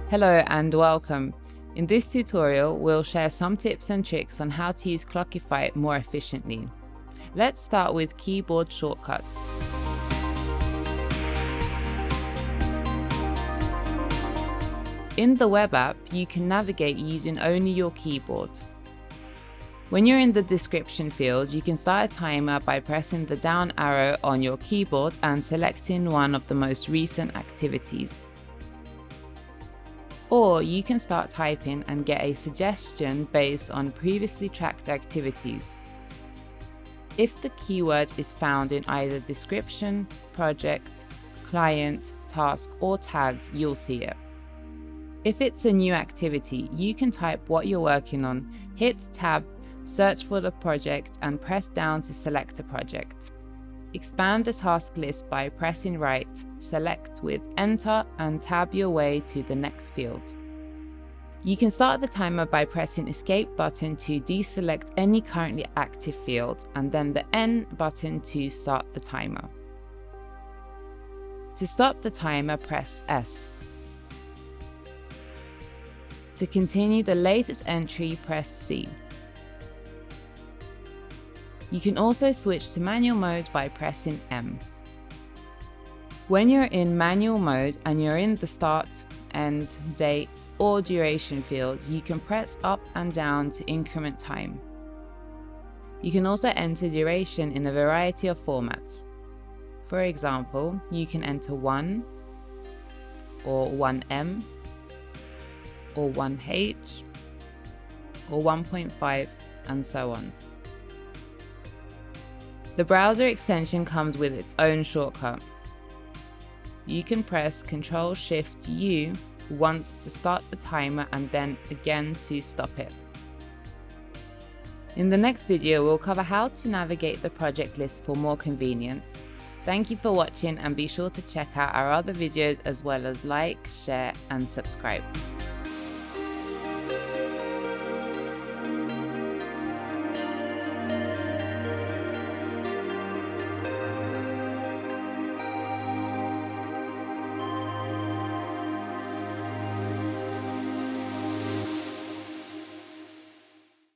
Hello and welcome. In this tutorial, we'll share some tips and tricks on how to use Clockify more efficiently. Let's start with keyboard shortcuts. In the web app, you can navigate using only your keyboard. When you're in the description field, you can start a timer by pressing the down arrow on your keyboard and selecting one of the most recent activities. Or you can start typing and get a suggestion based on previously tracked activities. If the keyword is found in either description, project, client, task, or tag, you'll see it. If it's a new activity, you can type what you're working on, hit tab, search for the project, and press down to select a project. Expand the task list by pressing right, select with enter, and tab your way to the next field. You can start the timer by pressing escape button to deselect any currently active field, and then the N button to start the timer. To stop the timer, press S. To continue the latest entry, press C. You can also switch to manual mode by pressing M. When you're in manual mode and you're in the start, end, date, or duration field, you can press up and down to increment time. You can also enter duration in a variety of formats. For example, you can enter 1, or 1M, or 1H, or 1.5, and so on. The browser extension comes with its own shortcut. You can press Ctrl-Shift-U once to start a timer and then again to stop it. In the next video, we'll cover how to navigate the project list for more convenience. Thank you for watching, and be sure to check out our other videos as well as like, share, and subscribe.